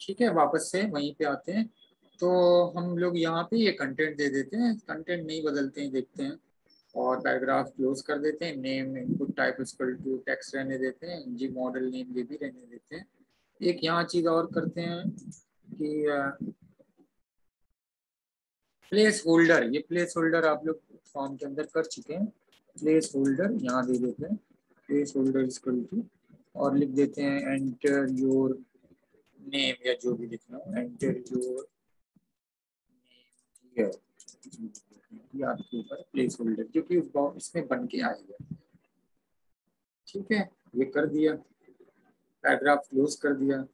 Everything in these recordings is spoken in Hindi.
ठीक है, वापस से वहीं पे आते हैं। तो हम लोग यहाँ पे ये कंटेंट दे देते हैं, कंटेंट नहीं बदलते हैं, देखते हैं, और पैराग्राफ क्लोज कर देते हैं। Name input type equal to text रहने देते हैं, जी मॉडल नेम ये भी रहने देते हैं। एक यहाँ चीज और करते हैं कि प्लेस होल्डर, ये प्लेस होल्डर आप लोग फॉर्म के अंदर कर चुके हैं। प्लेस होल्डर यहाँ दे देते हैं, प्लेस होल्डर इक्वल टू, और लिख देते हैं एंटर योर नेम, या जो भी लिखना हो, एंटर योर नेम ये आपके ऊपर प्लेस होल्डर, क्योंकि उस बॉक्स में बन के आएगा। ठीक है, ये कर दिया, पैराग्राफ क्लोज कर दिया।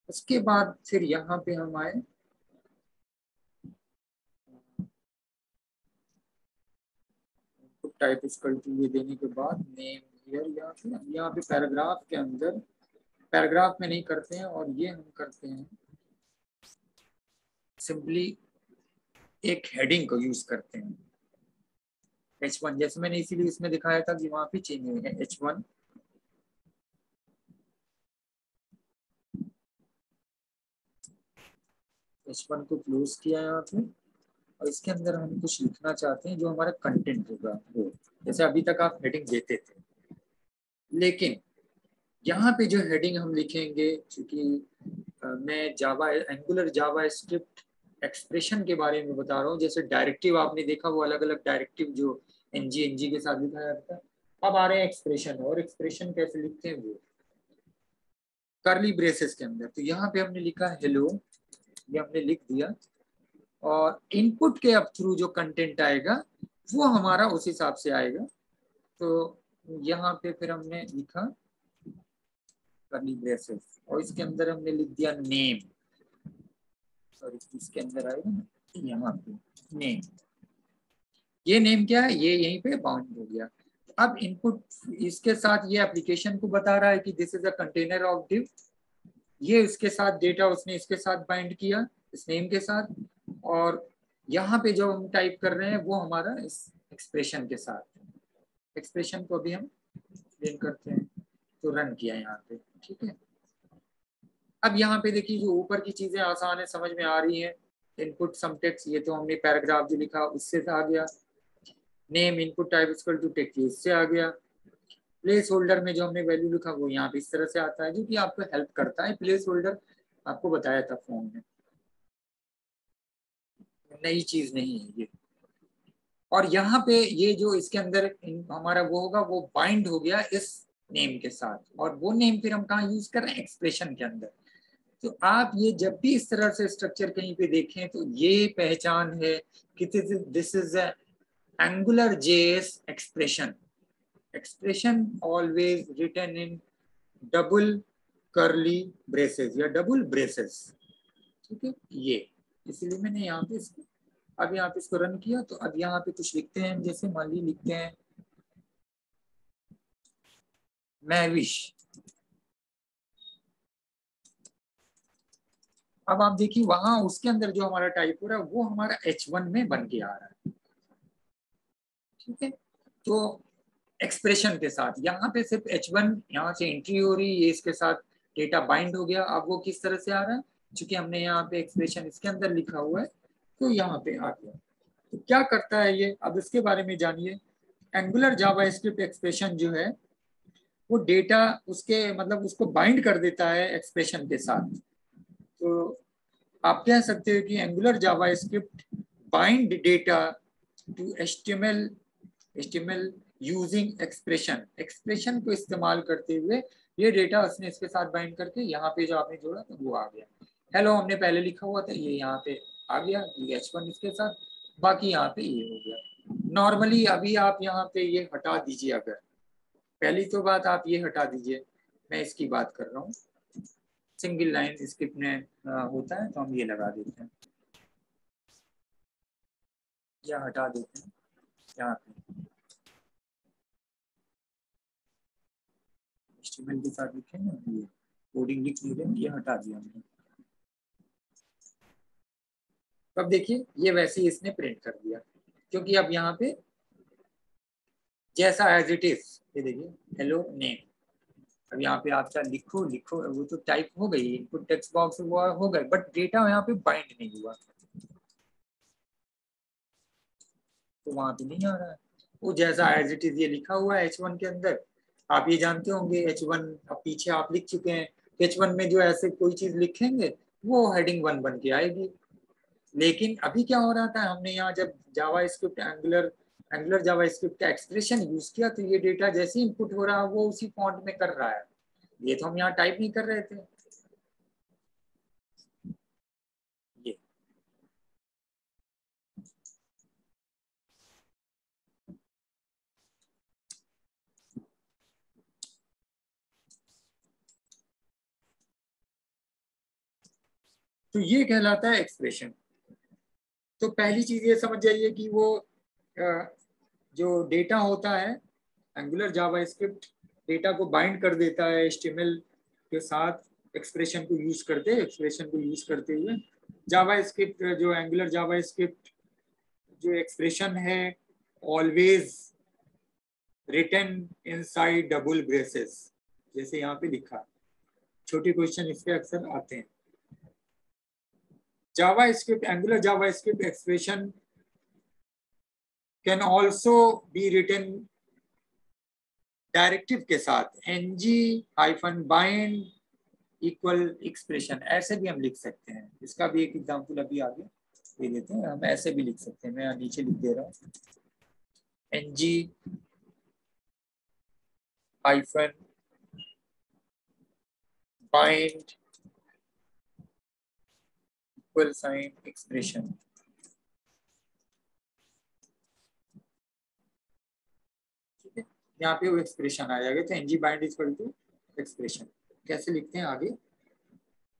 उसके बाद फिर यहाँ पे हम आए, टाइप इक्वल टू ये देने के बाद नेम हियर, यहाँ पे पैराग्राफ के अंदर, पैराग्राफ में नहीं करते हैं, और ये हम करते हैं सिंपली एक हेडिंग को यूज करते हैं, H1, जैसे मैंने इसीलिए इसमें दिखाया था कि वहां पे चेंज हुए हैं H1। H1 को क्लोज किया यहाँ पे, और इसके अंदर हम कुछ लिखना चाहते हैं जो हमारा कंटेंट होगा वो, जैसे अभी तक आप हेडिंग देते थे, लेकिन यहाँ पे जो हेडिंग हम लिखेंगे, क्योंकि मैं Java Angular Java script expression के बारे में बता रहा हूँ। जैसे डायरेक्टिव आपने देखा, वो अलग अलग डायरेक्टिव जो एनजी के साथ दिखाया जाता है, अब आ रहे हैं एक्सप्रेशन, और एक्सप्रेशन कैसे लिखते हैं वो करली ब्रेसेस के अंदर। तो यहाँ पे हमने लिखा हेलो, ये हमने लिख दिया, और इनपुट के अब थ्रू जो कंटेंट आएगा वो हमारा उस हिसाब से आएगा। तो यहाँ पे फिर हमने लिखा करली ब्रेसेस, और इसके अंदर हमने लिख दिया नेम, सॉरी इसके अंदर आएगा ना, यहाँ पे नेम, ये नेम क्या है, ये यहीं पे बाउंड हो गया। अब इनपुट इसके साथ ये एप्लीकेशन को बता रहा है कि this is a container of div, ये इसके साथ डेटा उसने इसके साथ बाइंड किया इस नेम के साथ, और यहाँ पे जो हम टाइप कर रहे हैं वो हमारा इस एक्सप्रेशन के साथ, एक्सप्रेशन को अभी हम रन करते हैं, तो रन किया यहाँ पे। ठीक है, अब यहाँ पे देखिए जो ऊपर की चीजें आसान है, समझ में आ रही है। इनपुट सम टेक्स्ट, ये तो हमने पैराग्राफ जो लिखा उससे आ गया। Name input type equal to text, इससे आ गया। प्लेस होल्डर में जो हमने वैल्यू लिखा वो यहाँ पे इस तरह से आता है, जो कि आपको हेल्प करता है। प्लेस होल्डर आपको बताया था फॉर्म में, नई चीज नहीं है ये। और यहाँ पे ये जो इसके अंदर हमारा वो होगा, वो बाइंड हो गया इस नेम के साथ, और वो नेम फिर हम कहाँ यूज कर रहे हैं, एक्सप्रेशन के अंदर। तो आप ये जब भी इस तरह से स्ट्रक्चर कहीं पे देखें तो ये पहचान है कि this is Angular JS expression, expression always written in double curly braces या डबल ब्रेसेस। ठीक है, ये इसलिए मैंने यहाँ पे इसको, अब यहाँ पे इसको रन किया, तो अब यहाँ पे कुछ लिखते हैं, जैसे मान ली लिखते हैं मैविश। अब आप देखिए वहां उसके अंदर जो हमारा टाइप हो रहा है वो हमारा H1 में बन के आ रहा है। ठीक है, तो एक्सप्रेशन के साथ यहाँ पे सिर्फ H1 यहाँ से एंट्री हो रही है, ये इसके साथ डेटा बाइंड हो गया। अब वो किस तरह से आ रहा है, क्योंकि हमने यहाँ पे एक्सप्रेशन इसके अंदर लिखा हुआ है, तो यहाँ पे आ गया। तो क्या करता है ये, अब इसके बारे में जानिए। एंगुलर जावास्क्रिप्ट एक्सप्रेशन जो है वो डेटा उसके मतलब उसको बाइंड कर देता है एक्सप्रेशन के साथ। तो आप कह सकते हो कि Angular JavaScript bind data to HTML using expression, expression को इस्तेमाल करते हुए ये डेटा उसने इसके साथ बाइंड करके यहाँ पे जो आपने जोड़ा तो वो आ गया। हेलो हमने पहले लिखा हुआ था, ये यहाँ पे आ गया, ये H1 इसके साथ, बाकी यहाँ पे ये हो गया। नॉर्मली अभी आप यहाँ पे ये हटा दीजिए, अगर पहली तो बात आप ये हटा दीजिए, मैं इसकी बात कर रहा हूँ। सिंगल लाइन स्क्रिप्ट में होता है तो हम ये लगा देते हैं या हटा देते हैं यहाँ पे HTML के साथ लिखे ना, ये कोडिंग लिख ली है, ये हटा दिया हमने। तो अब देखिए ये वैसे ही इसने प्रिंट कर दिया, क्योंकि अब यहाँ पे जैसा एज इट इज, ये देखिए हेलो नेम, अब यहाँ पे आप चाहे लिखो लिखो, वो तो टाइप हो गई, इनपुट टेक्स्ट बॉक्स वो हो गए, बट डेटा यहाँ पे बाइंड नहीं हुआ, तो वहां पे नहीं आ रहा है वो जैसा एज इट इज ये लिखा हुआ है H1 के अंदर। आप ये जानते होंगे H1, अब पीछे आप लिख चुके हैं, H1 में जो ऐसे कोई चीज लिखेंगे वो हेडिंग 1 बन के आएगी। लेकिन अभी क्या हो रहा था, हमने यहाँ जब जावा स्क्रिप्ट एंगुलर जावा स्क्रिप्ट का एक्सप्रेशन यूज किया, तो ये डेटा जैसे इनपुट हो रहा है वो उसी फॉन्ट में कर रहा है, ये तो हम यहाँ टाइप नहीं कर रहे थे। ये तो ये कहलाता है एक्सप्रेशन। तो पहली चीज ये समझ जाइए कि वो जो डेटा होता है, एंगुलर जावास्क्रिप्ट डेटा को बाइंड कर देता है HTML के साथ एक्सप्रेशन को यूज करते हुए। जावास्क्रिप्ट जो एंगुलर जावास्क्रिप्ट जो एक्सप्रेशन है always written inside double braces, जैसे यहाँ पे लिखा, छोटे क्वेश्चन इस पे अक्सर आते हैं। JavaScript Angular JavaScript expression can also be written directive के साथ ng-bind इक्वल एक्सप्रेशन, ऐसे भी हम लिख सकते हैं। इसका भी एक एग्जांपल अभी आगे दे देते हैं, हम ऐसे भी लिख सकते हैं, मैं नीचे लिख दे रहा हूँ ng-bind इक्वल साइन एक्सप्रेशन। यहाँ पे वो एक्सप्रेशन आ जाएगा, तो ng-bind इक्वल टू एक्सप्रेशन। कैसे लिखते हैं आगे,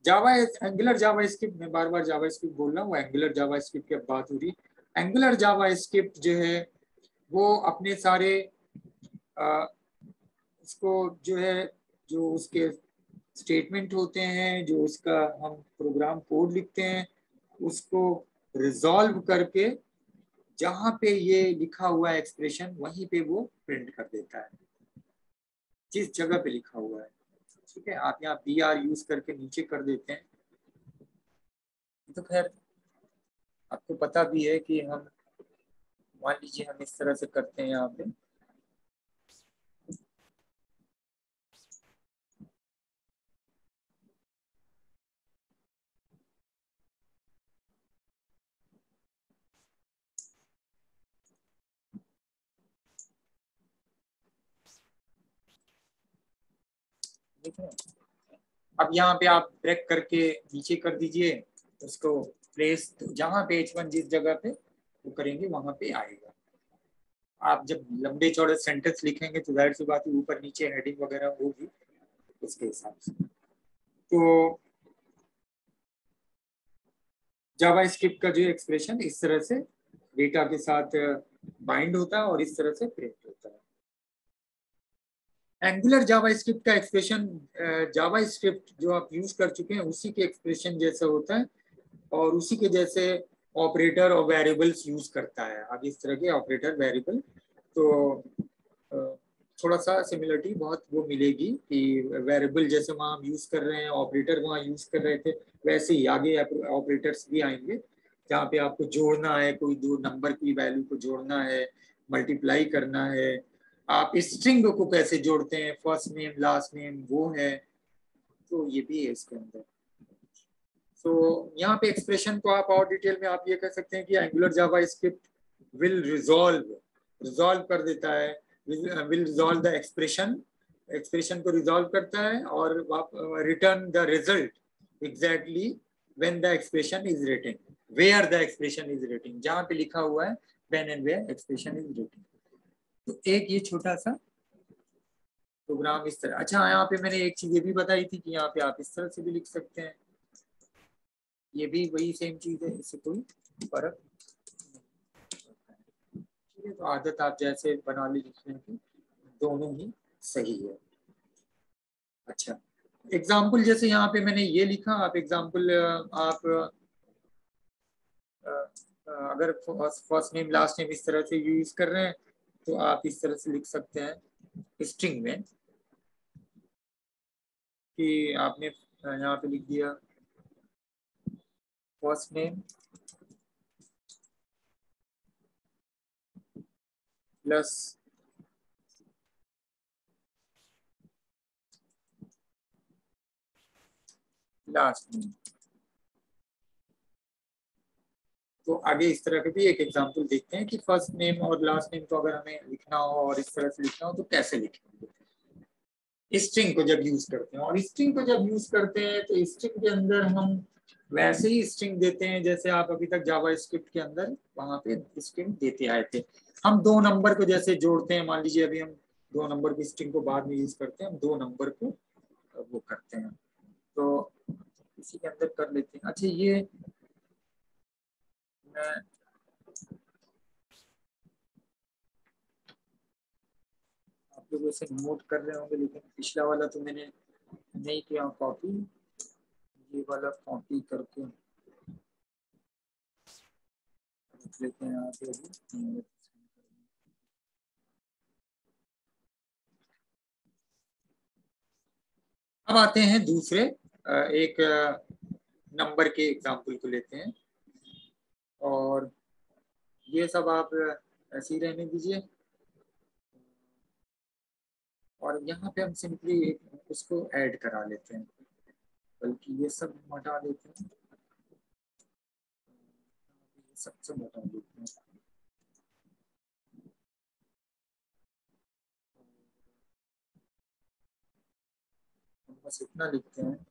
जावा एंगुलर जावास्क्रिप्ट में, बार बार जावास्क्रिप्ट बोल रहा हूँ, एंगुलर जावास्क्रिप्ट की बात हो रही है। एंगुलर जावास्क्रिप्ट जो है वो अपने सारे उसको जो है, जो उसके स्टेटमेंट होते हैं, जो उसका हम प्रोग्राम कोड लिखते हैं, उसको रिजॉल्व करके जहां पे ये लिखा हुआ है एक्सप्रेशन, वहीं पे वो प्रिंट कर देता है, जिस जगह पे लिखा हुआ है। ठीक है, आप यहाँ BR यूज करके नीचे कर देते हैं। तो खैर आपको पता भी है कि हम, मान लीजिए हम इस तरह से करते हैं यहाँ पे, ठीक है। अब यहाँ पे आप ब्रेक करके नीचे कर दीजिए उसको प्लेस, जहां पे H1 जिस जगह पे वो करेंगे वहां पे आएगा। आप जब लंबे चौड़े सेंटेंस लिखेंगे तो जाहिर सी बात है ऊपर नीचे हेडिंग वगैरह होगी उसके हिसाब से। तो जावास्क्रिप्ट का जो एक्सप्रेशन इस तरह से डेटा के साथ बाइंड होता है और इस तरह से प्रिंट होता है। एंगुलर जावास्क्रिप्ट का एक्सप्रेशन जावास्क्रिप्ट जो आप यूज कर चुके हैं उसी के एक्सप्रेशन जैसा होता है, और उसी के जैसे ऑपरेटर और वेरिएबल्स यूज करता है। अब इस तरह के ऑपरेटर वेरिएबल, तो थोड़ा सा सिमिलरिटी बहुत वो मिलेगी कि वेरिएबल जैसे वहाँ हम यूज कर रहे हैं, ऑपरेटर वहाँ यूज कर रहे थे, वैसे ही आगे ऑपरेटर्स भी आएंगे जहाँ पे आपको जोड़ना है, कोई दो नंबर की वैल्यू को जोड़ना है, मल्टीप्लाई करना है। आप स्ट्रिंग को कैसे जोड़ते हैं, फर्स्ट नेम लास्ट नेम, वो है, तो ये भी है इसके अंदर। तो यहाँ पे एक्सप्रेशन को आप और डिटेल में आप ये कह सकते हैं कि एंगुलर जावास्क्रिप्ट विल रिजॉल्व कर देता है, विल रिजॉल्व द एक्सप्रेशन को रिजॉल्व करता है और return the result exactly when the expression is written, where the expression is written, जहाँ पे लिखा हुआ है when and where expression is written. तो एक ये छोटा सा प्रोग्राम इस तरह। अच्छा, यहाँ पे मैंने एक चीज ये भी बताई थी कि यहाँ पे आप इस तरह से भी लिख सकते हैं, ये भी वही सेम चीज है, इससे कोई फर्क नहीं। ठीक है, तो आदत आप जैसे बना ली लिखने की, दोनों ही सही है। अच्छा, एग्जाम्पल जैसे यहाँ पे मैंने ये लिखा, आप एग्जाम्पल आप अगर फर्स्ट नेम लास्ट नेम इस तरह से यूज कर रहे हैं तो आप इस तरह से लिख सकते हैं स्ट्रिंग में कि आपने यहाँ पे लिख दिया first name plus last name. तो आगे इस तरह के भी एक एग्जांपल देखते हैं कि फर्स्ट नेम और लास्ट नेम को अगर हमें लिखना हो और इस तरह से लिखना हो तो कैसे लिखेंगे स्ट्रिंग को जब यूज करते हैं। और स्ट्रिंग को जब यूज करते हैं तो स्ट्रिंग के अंदर हम वैसे ही स्ट्रिंग देते हैं जैसे आप अभी तक जावा स्क्रिप्ट के अंदर वहां पे स्ट्रिंग देते आए थे। हम दो नंबर को जैसे जोड़ते हैं, मान लीजिए अभी हम दो नंबर की स्ट्रिंग को बाद में यूज करते हैं, हम दो नंबर को वो करते हैं, तो इसी के अंदर कर लेते हैं। अच्छा, ये मैं आप लोग वैसे नोट कर रहे होंगे, लेकिन पिछला वाला तो मैंने नहीं किया कॉपी, ये वाला कॉपी करके रख लेते हैं यहाँ पे अभी। अब आते हैं दूसरे एक नंबर के एग्जाम्पल को लेते हैं, और ये सब आप ऐसे ही रहने दीजिए। और यहाँ पे हम सिंपली उसको ऐड करा लेते हैं, बल्कि ये सब हटा देते हैं, सबसे हटा देते हैं। बस इतना लिखते हैं,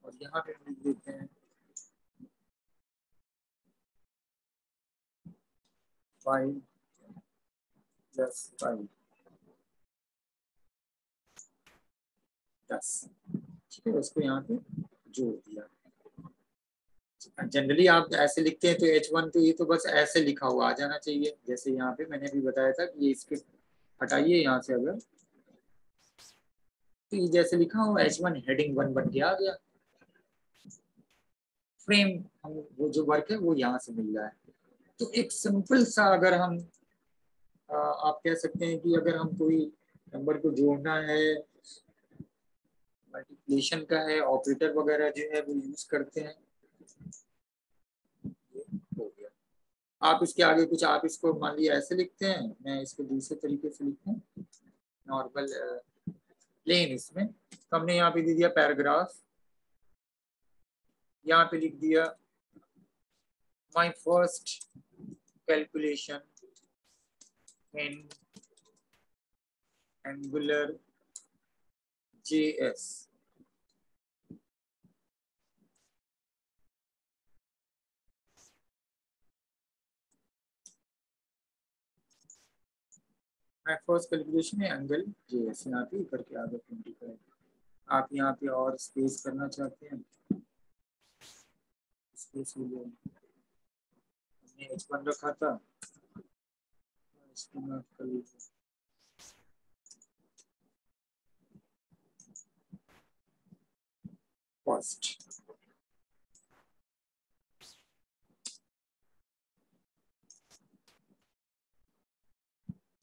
और यहाँ पे हम लिख देते हैं 5 + 5 10। ठीक है, उसको यहाँ पे जोड़ दिया। जनरली आप ऐसे लिखते हैं तो H1 तो ये तो बस ऐसे लिखा हुआ आ जाना चाहिए, जैसे यहाँ पे मैंने भी बताया था कि ये इसके हटाइए यहाँ से अगर, तो ये जैसे लिखा हुआ H1 हेडिंग 1 बन के आ गया। फ्रेम हम वो जो वर्क है वो यहाँ से मिल रहा है। तो एक सिंपल सा अगर हम आप कह सकते हैं कि अगर हम कोई नंबर को जोड़ना है, मल्टीप्लिकेशन का है, ऑपरेटर वगैरह जो है वो यूज करते हैं, हो गया। आप इसके आगे कुछ आप इसको मान लिया ऐसे लिखते हैं, मैं इसको दूसरे तरीके से लिखूं नॉर्मल प्लेन इसमें, तो हमने यहाँ पे दे दिया पैराग्राफ, यहाँ पे लिख दिया my first calculation in angular JS। My first calculation है एंगल JS, यहाँ पे करके आगे 25। आप यहाँ पे और स्पेस करना चाहते हैं, स्पेस हो गया, हमने H1 रखा था, इसको मैं कर लीजिए फर्स्ट।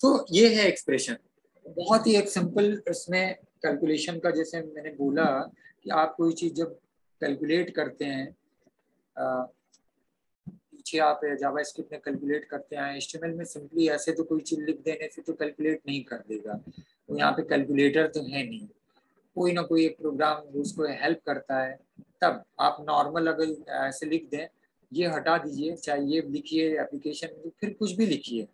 तो ये है एक्सप्रेशन, बहुत ही एक सिंपल इसमें कैलकुलेशन का, जैसे मैंने बोला कि आप कोई चीज जब कैलकुलेट करते हैं, पीछे आप जावा स्क्रिप्ट में कैलकुलेट करते हैं, HTML में सिंपली ऐसे तो कोई चीज लिख देने से तो कैलकुलेट नहीं कर देगा, तो यहाँ पे कैलकुलेटर तो है नहीं, कोई ना कोई एक प्रोग्राम उसको हेल्प करता है। तब आप नॉर्मल अगर ऐसे लिख दें, ये हटा दीजिए, चाहे ये लिखिए एप्लीकेशन, फिर कुछ भी लिखिए,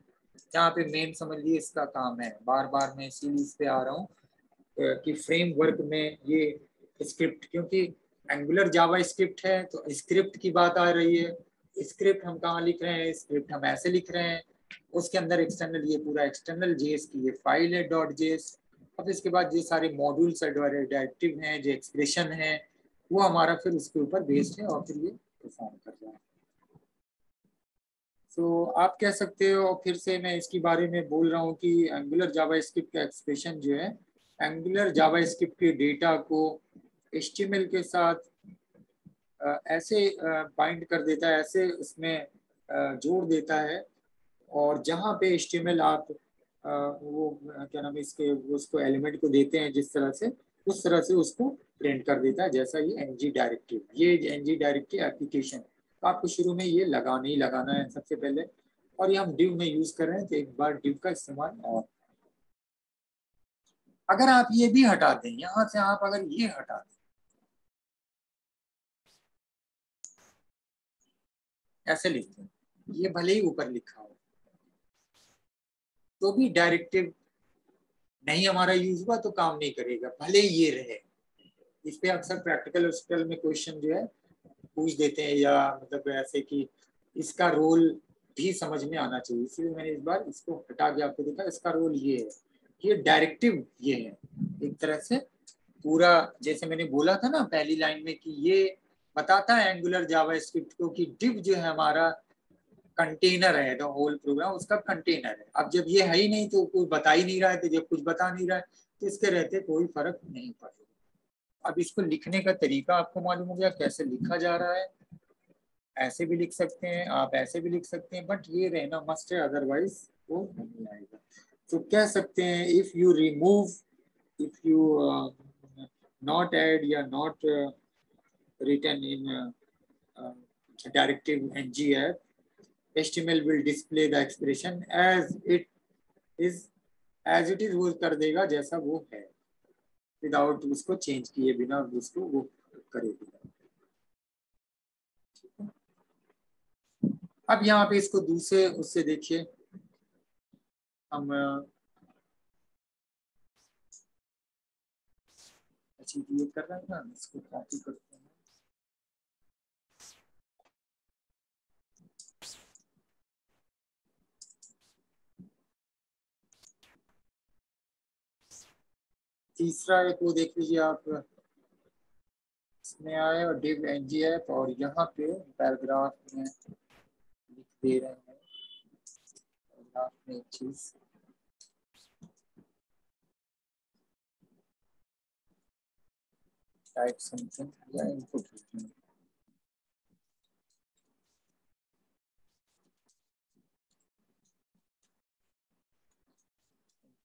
जहाँ पे मेन समझ लीजिए इसका काम है। बार बार मैं इसीलिए इस पे आ रहा हूँ कि फ्रेमवर्क में ये स्क्रिप्ट, क्योंकि एंगुलर जावा स्क्रिप्ट है तो स्क्रिप्ट की बात आ रही है। स्क्रिप्ट हम कहाँ लिख रहे हैं, स्क्रिप्ट हम ऐसे लिख रहे हैं, उसके अंदर एक्सटर्नल, ये पूरा एक्सटर्नल जेएस की ये फाइल है .js। अब इसके बाद ये सारे मॉड्यूल्स डायरेक्टिव हैं, जो एक्सप्रेशन है, वो हमारा फिर उसके ऊपर बेस्ड है और फिर ये परफॉर्म कर रहा है। तो आप कह सकते हो, फिर से मैं इसके बारे में बोल रहा हूँ कि एंगुलर जावास्क्रिप्ट का एक्सप्रेशन जो है, एंगुलर जावास्क्रिप्ट के डेटा को HTML के साथ ऐसे बाइंड कर देता है, ऐसे उसमें जोड़ देता है, और जहाँ पे HTML आप वो क्या नाम है इसके उसको एलिमेंट को देते हैं जिस तरह से, उस तरह से उसको प्रिंट कर देता है, जैसा ये ng डायरेक्टिव। ये ng डायरेक्टिव एप्लीकेशन आपको शुरू में ये लगाना ही लगाना है सबसे पहले, और ये हम div में यूज कर रहे हैं, तो एक बार div का इस्तेमाल। और अगर आप ये भी हटा दें, यहां से आप अगर ये हटा दें, ऐसे लिखते हैं, ये भले ही ऊपर लिखा हो तो भी डायरेक्टिव नहीं हमारा यूज हुआ तो काम नहीं करेगा, भले ही ये रहे। इस पे अक्सर प्रैक्टिकल हॉस्पिटल में क्वेश्चन जो है पूछ देते हैं, या मतलब ऐसे कि इसका रोल भी समझ में आना चाहिए, इसलिए मैंने इस बार इसको हटा के आपको देखा। इसका रोल ये है, ये डायरेक्टिव ये है एक तरह से पूरा, जैसे मैंने बोला था ना पहली लाइन में कि ये बताता है एंगुलर जावास्क्रिप्ट को कि div जो है हमारा कंटेनर है, द होल प्रोग्राम उसका कंटेनर है। अब जब ये है ही नहीं तो कोई बता ही नहीं रहा है, तो जब कुछ बता नहीं रहा है तो इसके रहते कोई फर्क नहीं पड़ेगा। अब इसको लिखने का तरीका आपको मालूम हो गया कैसे लिखा जा रहा है। ऐसे भी लिख सकते हैं आप, ऐसे भी लिख सकते हैं, बट ये रहना मस्ट है, अदरवाइज वो नहीं आएगा। तो कह सकते हैं if you remove, if you not add या not written in directive ngf, HTML will display the expression as it is, as it is वो कर देगा जैसा वो है, विदाउट उसको चेंज किए बिना उसको वो करेगा। अब यहाँ पे इसको दूसरे उससे देखिए, हम अच्छी ये कर रहे हैं ना, इसको कॉपी करते हैं। तीसरा एक वो देख लीजिए आप, इसमें आए और div ngf, और यहाँ पे पैराग्राफ में लिख दे रहे हैं, पैराग्राफ में एक चीज टाइप समथिंग या इनपुट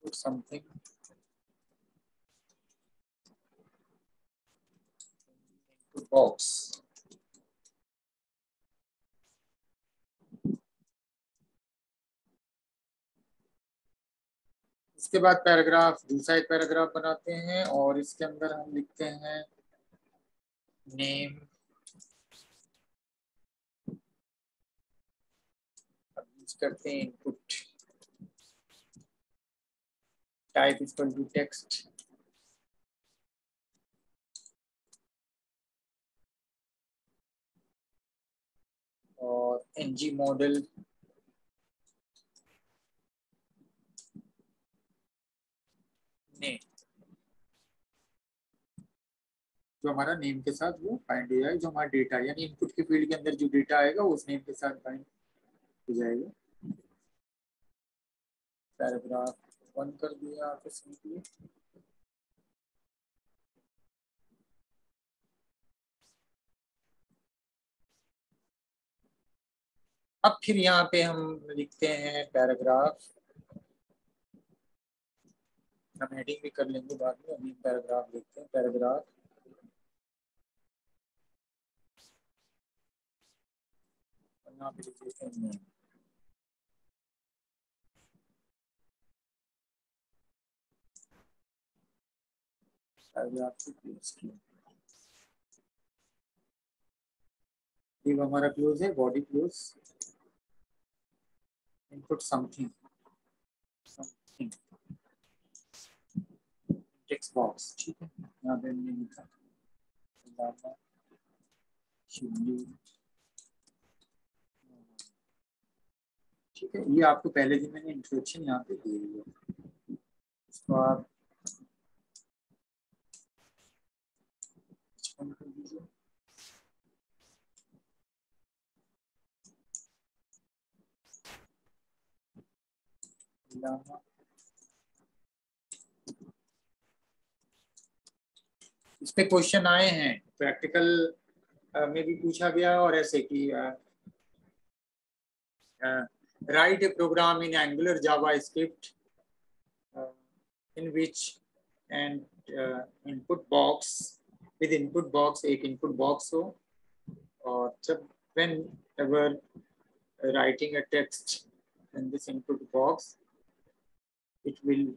समथिंग बॉक्स। इसके बाद पैराग्राफ, दूसरा एक पैराग्राफ बनाते हैं और इसके अंदर हम लिखते हैं नेम, यूज करते हैं input type equal to text, और ng मॉडल नेम, जो हमारा नेम के साथ वो फाइंड हो जाएगा, जो हमारा डेटा यानी इनपुट के फील्ड के अंदर जो डेटा आएगा उस नेम के साथ फाइंड हो जाएगा। पैराग्राफ 1 कर दिया आपको सिंपली। अब फिर यहाँ पे हम लिखते हैं पैराग्राफ, हम हेडिंग भी कर लेंगे बाद में, अभी पैराग्राफ लिखते हैं। पैराग्राफ यहाँ पे लिख देते हैं नेम, पैराग्राफ को क्लोज किया, ये हमारा क्लोज है, body close, input something something text box, ठीक है। यहाँ पे हमने लिखा ठीक है। ये आपको पहले दिन मैंने इंट्रोडक्शन यहाँ पे दे दिया, इसको आप बंद कर दीजिए। इस पे क्वेश्चन आए हैं प्रैक्टिकल में भी पूछा गया, और ऐसे कि write a program in Angular JavaScript in which and input box with input box एक input box हो और जब whenever writing a text in this input box it will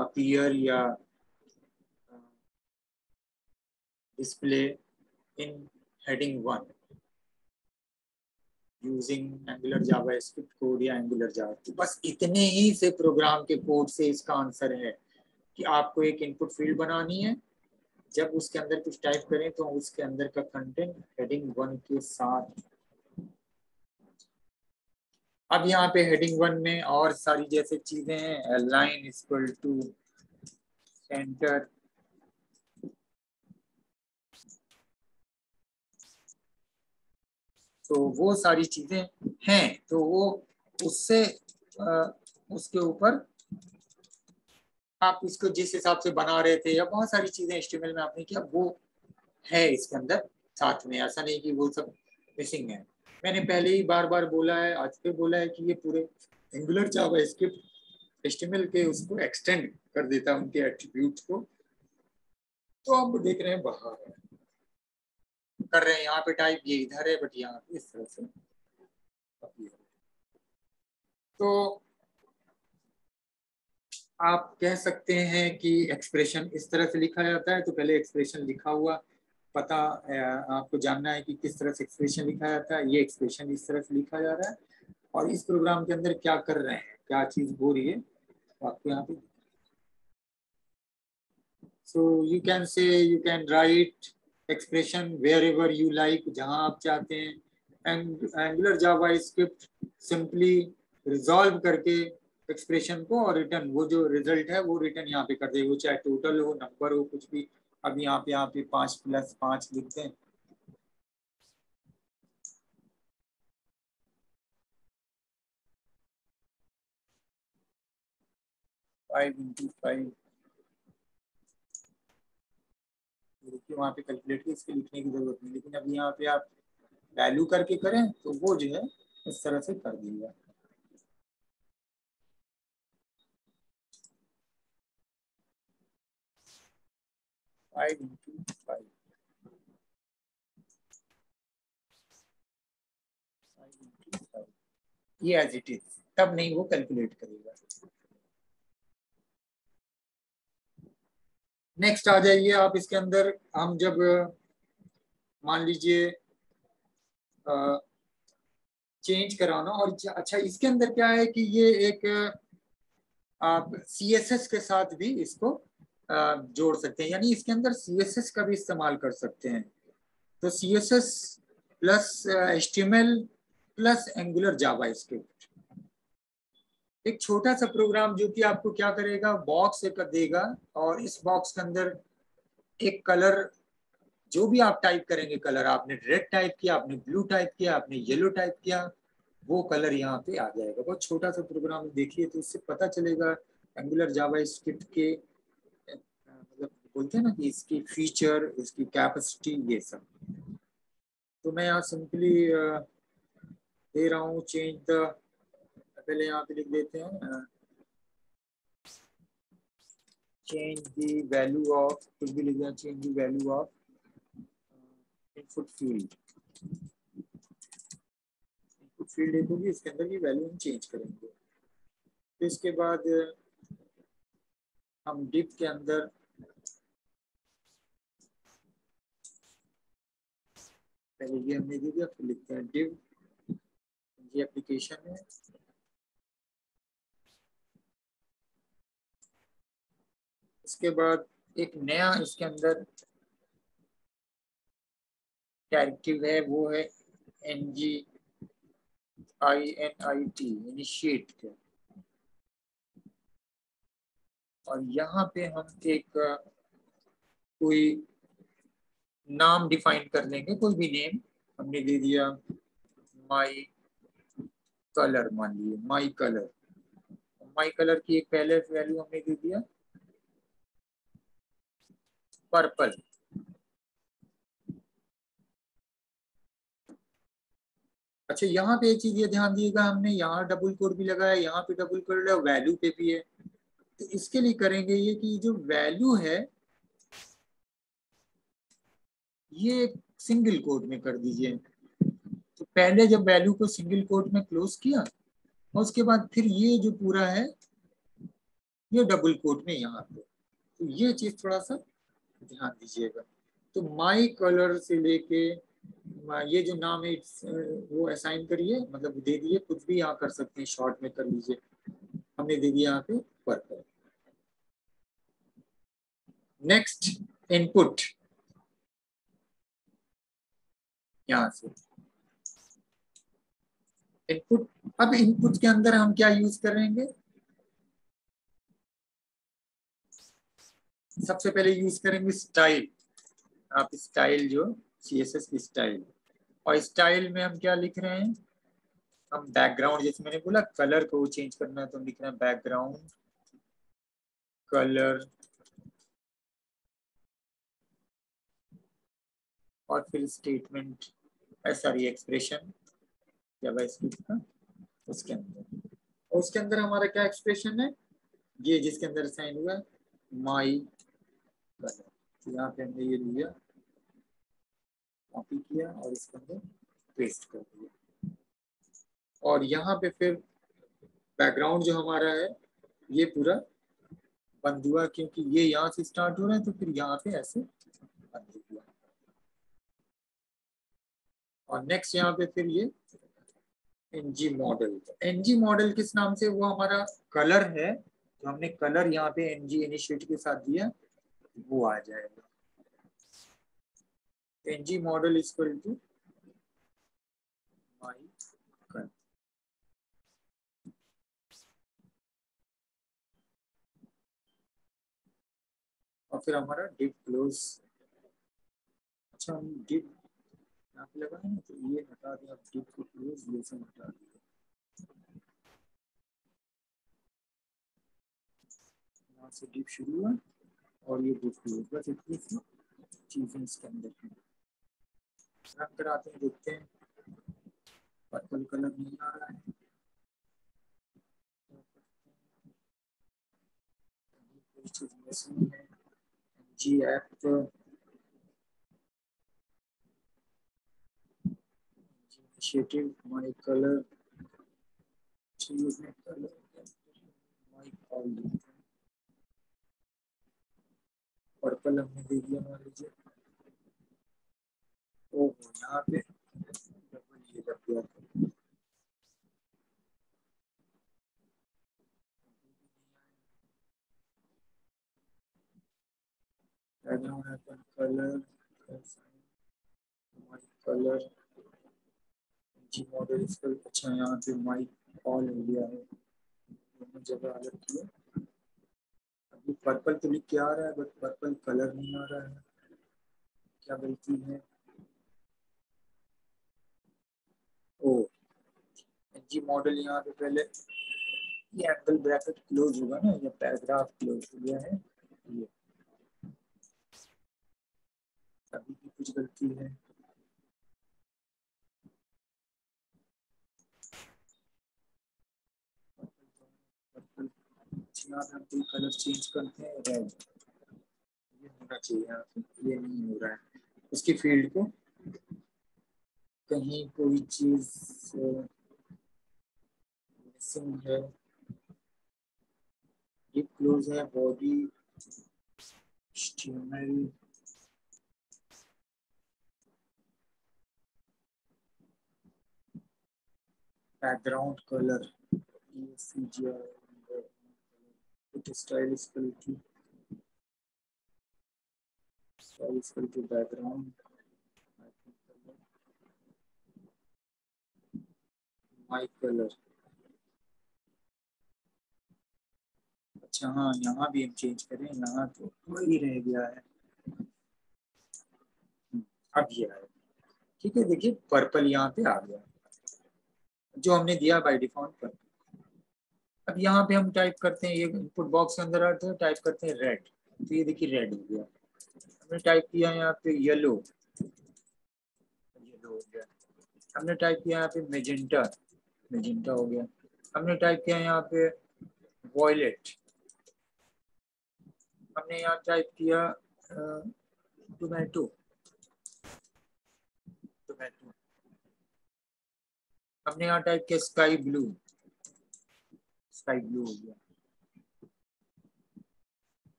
appear या display in heading 1 using Angular JavaScript code या Angular Java। तो बस इतने ही से प्रोग्राम के कोड से इसका आंसर है कि आपको एक इनपुट फील्ड बनानी है, जब उसके अंदर कुछ टाइप करें तो उसके अंदर का कंटेंट हेडिंग 1 के साथ। अब यहाँ पे हेडिंग 1 में और सारी जैसे चीजें हैं, अलाइन इक्वल टू सेंटर, तो वो सारी चीजें हैं, तो वो उससे उसके ऊपर आप इसको जिस हिसाब से बना रहे थे या बहुत सारी चीजें HTML में आपने किया वो है इसके अंदर साथ में, ऐसा नहीं कि वो सब मिसिंग है। मैंने पहले ही बार बार बोला है, आज फिर बोला है कि ये पूरे एंगुलर जावास्क्रिप्ट HTML के उसको एक्सटेंड कर देता है उनके एट्रीब्यूट्स को। तो आप देख रहे हैं बाहर है कर रहे हैं, यहाँ पे टाइप ये इधर है बट यहाँ पे इस तरह से। तो आप कह सकते हैं कि एक्सप्रेशन इस तरह से लिखा जाता है, तो पहले एक्सप्रेशन लिखा हुआ पता आपको जानना है कि किस तरह से एक्सप्रेशन लिखा जाता है। ये एक्सप्रेशन इस तरह से लिखा जा रहा है और इस प्रोग्राम के अंदर क्या कर रहे हैं, क्या चीज हो रही है आपको यहाँ पे। So you can say you can write expression wherever you like, जहां आप चाहते हैं। एंगुलर जावास्क्रिप्ट सिंपली रिजॉल्व करके एक्सप्रेशन को और रिटर्न, वो जो रिजल्ट है वो रिटर्न यहाँ पे कर दे, वो चाहे टोटल हो, नंबर हो, कुछ भी। अब यहाँ पे 5 + 5 लिख दें, फाइव इंटू फाइव, देखिए वहाँ पे कैलकुलेट इसके लिखने की जरूरत नहीं, लेकिन अब यहाँ पे आप वैल्यू करके करें तो वो जो है इस तरह से कर दिएगा। फाइव इंटू फाइव, ये एज इट इज, तब नहीं वो कैलकुलेट करेगा। नेक्स्ट आ जाइए आप इसके अंदर, हम जब मान लीजिए चेंज कराना, और अच्छा इसके अंदर क्या है कि ये एक आप CSS के साथ भी इसको जोड़ सकते हैं, यानी इसके अंदर CSS का भी इस्तेमाल कर सकते हैं। तो CSS plus HTML plus angular JavaScript, एक छोटा सा प्रोग्राम जो कि आपको क्या करेगा, बॉक्स एक देगा और इस बॉक्स के अंदर एक कलर, जो भी आप टाइप करेंगे कलर, आपने रेड टाइप किया, आपने ब्लू टाइप किया, आपने येलो टाइप किया, वो कलर यहाँ पे आ जाएगा। बहुत छोटा सा प्रोग्राम देखिए तो इससे पता चलेगा एंगुलर जावास्क्रिप्ट के मतलब बोलते हैं ना कि इसकी फीचर, इसकी कैपेसिटी, ये सब। तो मैं यहाँ सिंपली दे रहा हूँ चेंज द, पहले यहाँ पे लिख देते हैं चेंज द वैल्यू ऑफ, कुछ भी लिख दें, change the value of input field. Input field एक होगी, इसके अंदर की वैल्यू हम चेंज करेंगे। तो इसके बाद हम डिव के अंदर पहले ये हमने दे दिया, फिर लिखते हैं डिव, ये एप्लीकेशन है। इसके बाद एक नया इसके अंदर डायरेक्टिव है, वो है NGINIT, इनिशिएट के। और यहाँ पे हम एक कोई नाम डिफाइन कर लेंगे, कोई भी नेम हमने दे दिया, माई कलर, मान लीजिए माई कलर। माई कलर की एक पहले वैल्यू हमने दे दिया पर्पल। अच्छा यहाँ पे एक चीज ये ध्यान दिएगा, हमने यहाँ डबल कोड भी लगाया, यहाँ पे डबल कोड लगाया, वैल्यू पे भी है। तो इसके लिए करेंगे ये कि जो वैल्यू है ये सिंगल कोट में कर दीजिए। तो पहले जब वैल्यू को सिंगल कोट में क्लोज किया और उसके बाद फिर ये जो पूरा है ये डबल कोट में यहाँ पे, तो ये चीज थोड़ा सा ध्यान दीजिएगा। तो माई कलर से लेके ये जो नाम है वो असाइन करिए, मतलब दे दिए, कुछ भी यहाँ कर सकते हैं, शॉर्ट में कर लीजिए। हमने दे दिया यहाँ पे पर्पल। नेक्स्ट इनपुट, यहाँ से इनपुट। अब इनपुट के अंदर हम क्या यूज करेंगे, सबसे पहले यूज करेंगे स्टाइल। आप स्टाइल जो CSS की स्टाइल, और स्टाइल में हम क्या लिख रहे हैं, हम बैकग्राउंड, जैसे मैंने बोला कलर को चेंज करना है तो हम लिख रहे हैं बैकग्राउंड कलर, और फिर स्टेटमेंट सॉरी एक्सप्रेशन जावास्क्रिप्ट का उसके अंदर, और उसके अंदर हमारा क्या एक्सप्रेशन है, ये जिसके अंदर साइन हुआ माई कलर। तो यहाँ पे हमने ये लिया, कॉपी किया और इसके अंदर पेस्ट कर दिया, और यहाँ पे फिर बैकग्राउंड जो हमारा है ये पूरा बंद हुआ, क्योंकि ये यहाँ से स्टार्ट हो रहा है तो फिर यहाँ पे ऐसे बंद हुआ। और नेक्स्ट यहाँ पे फिर ये एनजी मॉडल, एनजी मॉडल किस नाम से, वो हमारा कलर है, जो हमने कलर यहाँ पे एनजी इनिशिएट के साथ दिया वो आ जाएगा। NG model equal to my colour, और फिर हमारा डिव क्लोज। अच्छा हम डिव यहाँ पे लगाए ना, तो ये हटा दिया, डिव को क्लोज ये सब हटा दिया, यहाँ से डिव शुरू हुआ और ये डिव क्लोज, बस इतनी सी चीजें इसके अंदर हैं। रन कराते हैं, देखते हैं पर्पल कलर नहीं आ रहा है, जी app initiative my colour, purple हमने दे दिया मान लीजिए। ओ यहाँ पे ये लग गया, कलर कलर जी मॉडल इसका, अच्छा यहाँ पे माई ऑल इंडिया है, दोनों जगह अलग किया। अभी पर्पल तो लिख के आ रहा है बट पर्पल कलर नहीं आ रहा है, क्या गलती है। ओ जी मॉडल यहाँ पे पहले ये एंगल ब्रैकेट क्लोज होगा ना, ये पैराग्राफ क्लोज हो गया है, ये अभी भी कुछ गलती है। यहाँ पे हम कोई कलर चेंज करते हैं, रेड ये होना चाहिए, यहाँ पे ये नहीं हो रहा है। उसकी फील्ड को कहीं कोई चीज मिसिंग है, ये क्लोज है, बॉडी HTML बैकग्राउंड कलर, ये style equal to background my colour. अच्छा हाँ यहाँ भी हम चेंज करें, यहाँ तो वही रह गया है, अब ये आया, ठीक है। देखिए पर्पल यहाँ पे आ गया जो हमने दिया बाय डिफॉल्ट पर। अब यहाँ पे हम टाइप करते हैं, ये इनपुट बॉक्स के अंदर आते हैं, टाइप करते हैं रेड, तो ये देखिए रेड हो गया। हमने टाइप किया यहाँ पे येलो, येलो हो गया। हमने टाइप किया यहाँ पे मेजेंटा, मेजेंटा हो गया। हमने टाइप किया यहाँ पे वॉयलेट, हमने यहाँ टाइप किया टोमेटो, टोमेटो। हमने यहाँ टाइप किया स्काई ब्लू, स्काई ब्लू हो गया।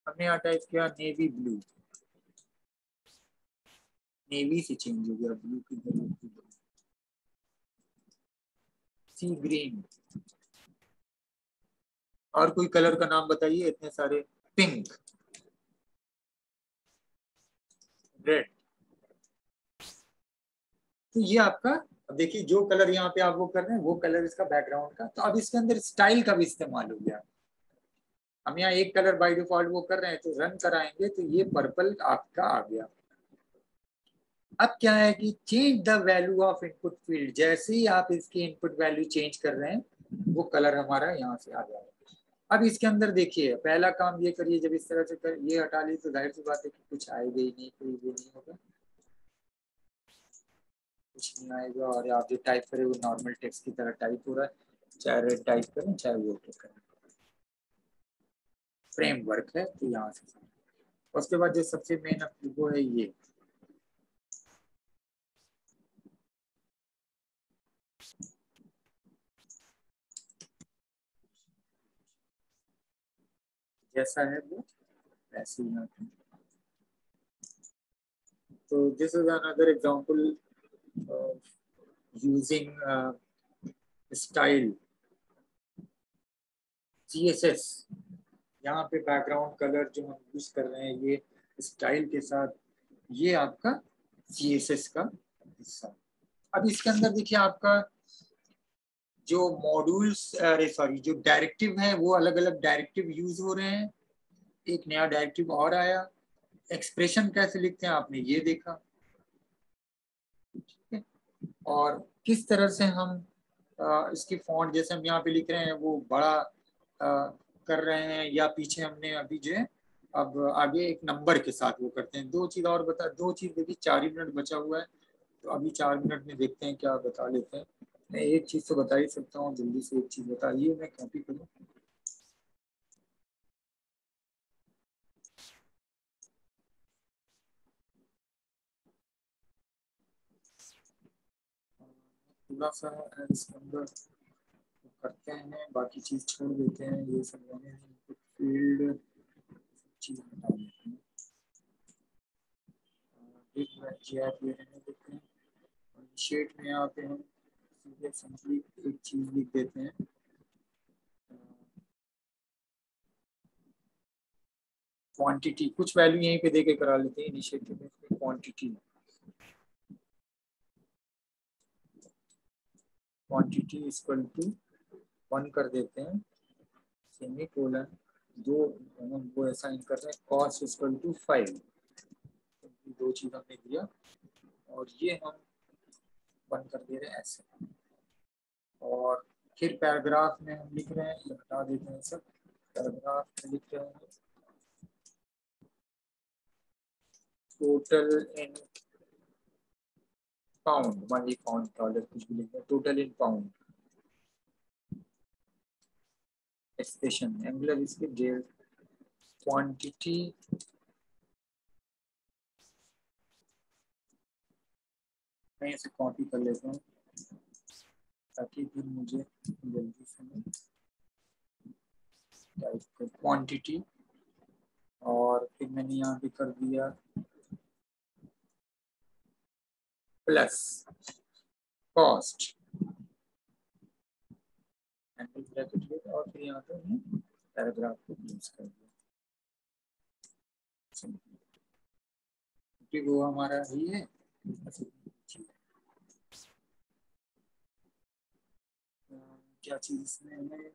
हमने यहाँ टाइप किया नेवी ब्लू, नेवी से चेंज हो गया ब्लू की जगह। सी ग्रीन। और कोई कलर का नाम बताइए, इतने सारे। Pink, red. तो ये आपका, अब देखिए जो कलर यहाँ पे आप वो कर रहे हैं वो कलर इसका बैकग्राउंड का। तो अब इसके अंदर स्टाइल का भी इस्तेमाल हो गया। हम यहाँ एक कलर बाय डिफॉल्ट वो कर रहे हैं, तो रन कराएंगे तो ये पर्पल आपका आ गया। अब क्या है कि change the value of input field, जैसे ही आप इसकी इनपुट वैल्यू चेंज कर रहे हैं वो कलर हमारा यहाँ से आ जाएगा। अब इसके अंदर देखिए पहला काम ये करिए, जब इस तरह से कर ये हटा ली तो जाहिर सी बात है कि कुछ आएगा ही नहीं, कोई वो नहीं होगा, कुछ नहीं आएगा। और आप जो टाइप करें वो नॉर्मल टेक्स्ट की तरह टाइप हो रहा है, चाहे रेड टाइप करें चाहे वो करें। फ्रेमवर्क है तो यहाँ से। उसके बाद जो सबसे मेन वो है ये, जैसा है वो वैसे ही यहाँ पे। तो this is another example using style CSS। यहाँ पे बैकग्राउंड कलर जो हम यूज कर रहे हैं ये स्टाइल के साथ, ये आपका CSS का हिस्सा। अब इसके अंदर देखिए आपका जो मॉड्यूल्स, अरे सॉरी, जो डायरेक्टिव है वो अलग अलग डायरेक्टिव यूज हो रहे हैं। एक नया डायरेक्टिव और आया। एक्सप्रेशन कैसे लिखते हैं आपने ये देखा, ठीक है। और किस तरह से हम इसकी फॉन्ट, जैसे हम यहाँ पे लिख रहे हैं वो बड़ा कर रहे हैं, या पीछे हमने अभी जो है अब आगे एक नंबर के साथ वो करते हैं। दो चीज और बता, दो चीज देखिए 4 ही मिनट बचा हुआ है, तो अभी 4 मिनट में देखते हैं क्या बता लेते हैं। मैं एक चीज तो बता ही सकता हूँ, जल्दी से एक चीज बताइए, मैं कॉपी करूँ। थोड़ा सा इसके अंदर करते हैं, बाकी चीज छोड़ देते हैं, ये सब फील्ड चीज बता देते हैं। एक मिनट जी आप ये रहने देते हैं। शेड में यहाँ पे हम सीधे सिंपली एक चीज लिख देते हैं, क्वांटिटी। कुछ वैल्यू यहीं पे देके करा लेते हैं इनिशिएटिव में, क्वांटिटी, क्वांटिटी इक्वल टू 1 कर देते हैं, सेमी कोलन, दो हम वो असाइन कर रहे हैं, कॉस्ट इक्वल टू 5। दो चीज हमने दिया और ये हम 1 कर दे रहे हैं ऐसे। और फिर पैराग्राफ में हम लिख रहे हैं, ये हटा देते हैं सब, पैराग्राफ में लिख रहे हैं टोटल इन पाउंड, मान ली पाउंड डॉलर कुछ भी लिखते हैं, टोटल इन पाउंड। एक्सप्रेशन एंगुलर इसके डेल क्वांटिटी, मैं इसे कॉपी कर लेता हूँ ताकि फिर मुझे जल्दी से टाइप कर क्वांटिटी, और फिर मैंने यहाँ पे कर दिया प्लस कॉस्ट, एंगल ब्रैकेट, और फिर यहाँ पे हमने पैराग्राफ को यूज कर दिया, क्योंकि वो हमारा ही है। क्या चीज इसमें है,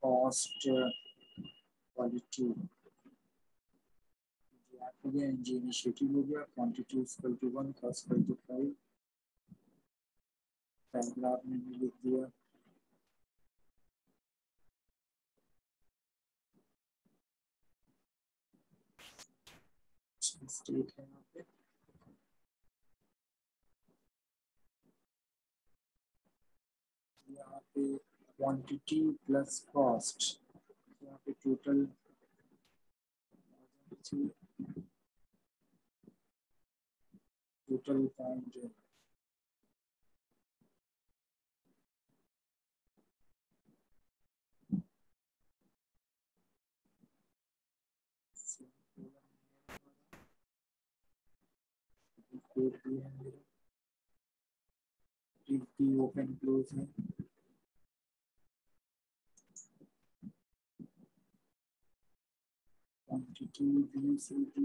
कॉस्ट, क्वालिटी हो गया, इनिशिएटिव हो गया, quantity equal to 1, cost equal to 5, paragraph में लिख दिया मिस्टेक है यहाँ पे। पे क्वांटिटी प्लस कॉस्ट, यहाँ पे टोटल पॉइंट जो कोड भी है मेरा, ओपन क्लोज है, क्वांटिटी भी से भी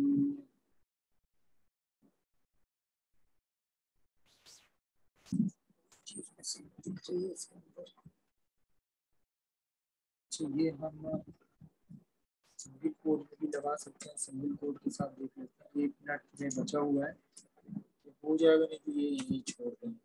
चाहिए इसके अंदर। ये हम सिंगल कोड में भी लगा सकते हैं, सिंगल कोड के साथ देख लेते हैं। 1 मिनट में बचा हुआ है, तो हो जाएगा, नहीं तो ये यहीं छोड़ देंगे।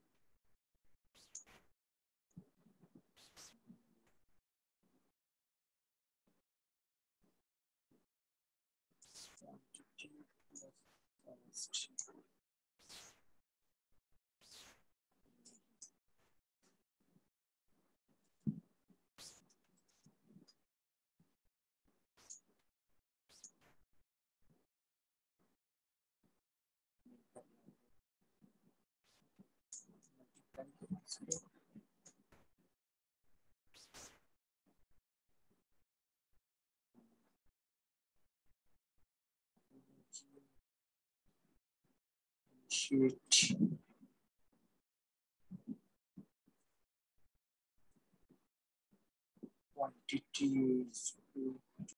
Sheet quantities